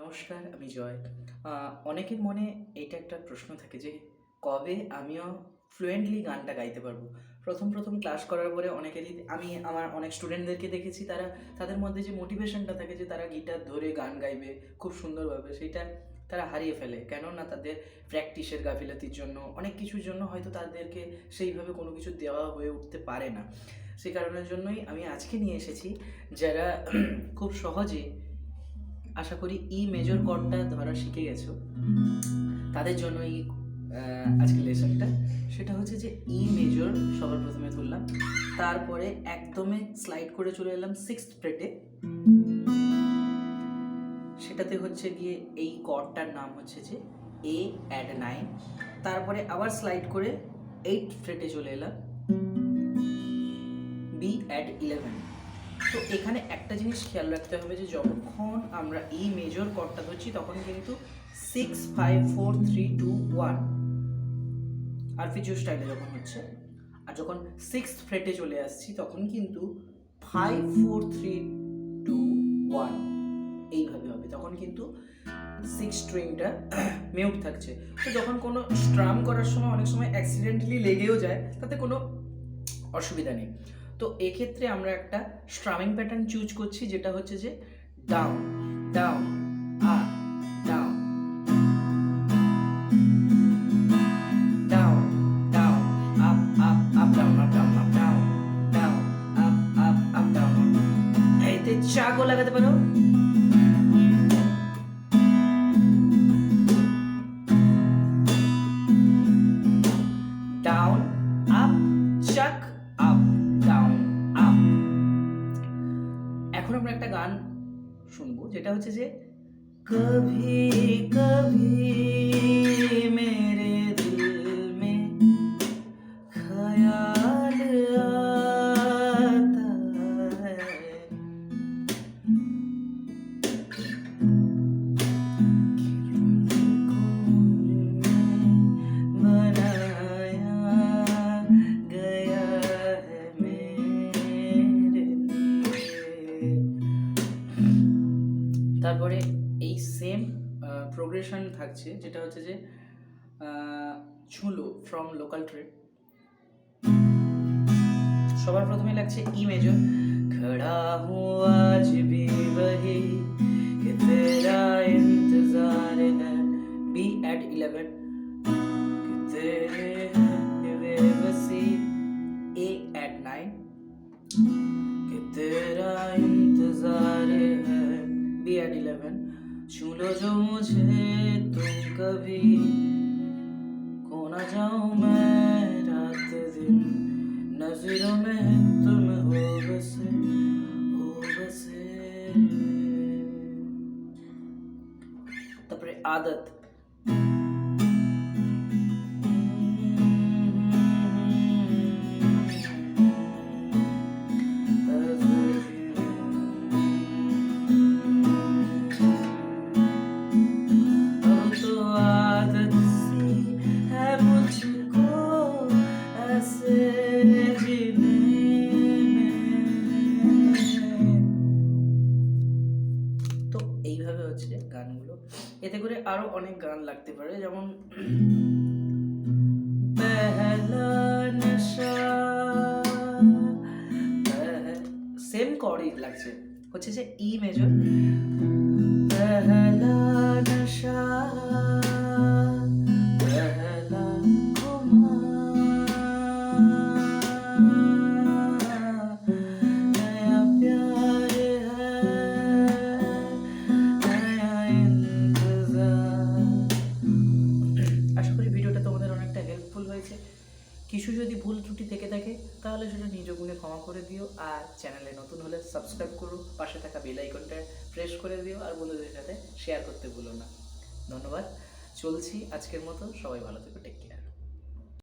নমস্কার, আমি জয়। অনেকের মনে এইটা একটা প্রশ্ন থাকে যে কবে আমিও ফ্লুয়েন্টলি গানটা গাইতে পারবো। প্রথম ক্লাস করার পরে অনেকেরই আমি আমার অনেক স্টুডেন্টদেরকে দেখেছি, তাদের মধ্যে যে মোটিভেশনটা থাকে যে তারা গিটার ধরে গান গাইবে খুব সুন্দরভাবে, সেইটা তারা হারিয়ে ফেলে। কেননা তাদের প্র্যাকটিসের গাফিলতির জন্য, অনেক কিছুর জন্য হয়তো তাদেরকে সেইভাবে কোনো কিছু দেওয়া হয়ে উঠতে পারে না। সেই কারণের জন্যই আমি আজকে নিয়ে এসেছি যারা খুব সহজে, আশা করি ই মেজর কর্ডটা ধরা শিখে গেছো, তাদের জন্য এই আজকের লেসনটা। সেটা হচ্ছে যে ই মেজর সবার প্রথমে তুললাম, তারপরে একদমে স্লাইড করে চলে এলাম সিক্সথ ফ্রেটে। সেটাতে হচ্ছে গিয়ে এই কর্ডটার নাম হচ্ছে যে এ অ্যাড 9। তারপরে আবার স্লাইড করে এইট ফ্রেটে চলে এলাম, বি অ্যাড 11। তো এখানে একটা জিনিস খেয়াল রাখতে হবে যে যখন আমরা ই মেজর কর্ডটা ধরছি তখন কিন্তু 6 5 4 3 2 1 আরপিজিও স্টাইলে যখন হচ্ছে, আর যখন সিক্সথ ফ্রেটে চলে আসছি তখন কিন্তু 5 4 3 2 1 এইভাবে হবে। তখন কিন্তু সিক্স স্ট্রিংটা মিউট থাকছে। তো যখন কোনো স্ট্রাম করার সময় অনেক সময় অ্যাক্সিডেন্টালি লেগেও যায়, তাতে কোনো অসুবিধা নেই। তো এক্ষেত্রে আমরা একটা স্ট্রামিং প্যাটার্ন চুজ করছি, যেটা হচ্ছে যে down down up down down down up up up down up down up down down up up up down. এতে চাকও লাগাতে পারো। ডাউন আপ চাক আপ ডাউন আপ। এখন আমরা একটা গান শুনবো যেটা হচ্ছে যে কভি কভি মেরে দিল মে খয়াল আতা হ্যায়, बनाया गया है मेरे लिए। তারপরে এই সেম প্রোগ্রেশন থাকছে, যেটা হচ্ছে যে ছুলো ফ্রম লোকাল ট্রেড। সবার প্রথমে লাগছে ই মেজর, खड़ा हूँ आज भी वही कि तेरा इंतजार है, बी एट 11 कि तेरे है बेबसी, ए एट 9 कि तेरा इंतजार है, बी एट 11। छू लो जो मुझे तुम कभी, खो ना जाऊं मैं रात दिन, नजरों में तुम हो बसे তারপরে আদত, तो आदत सी है मुझको ऐसे जीने में। তো এইভাবে হচ্ছে গানগুলো। এতে করে আরো অনেক গান লাগতে পারে, যেমন পেহলা নশা, সেম কর্ডই লাগছে, হচ্ছে যে ই মেজর, পেহলা নশা পেহলা नया प्यार है नया इंतजार। আশা করি ভিডিওটা তোমাদের অনেকটা হেল্পফুল হয়েছে। কিছু যদি ভুল ত্রুটি থেকে থাকে তাহলে সেটা নিজ গুণে ক্ষমা করে দিও, আর চ্যানেলে নতুন হলে সাবস্ক্রাইব করো, পাশে থাকা বেল আইকনটা প্রেস করে দিও, আর বন্ধুদের সাথে শেয়ার করতে ভুলো না। ধন্যবাদ। চলছি আজকের মতো, সবাই ভালো থেকো, টেক কেয়ার।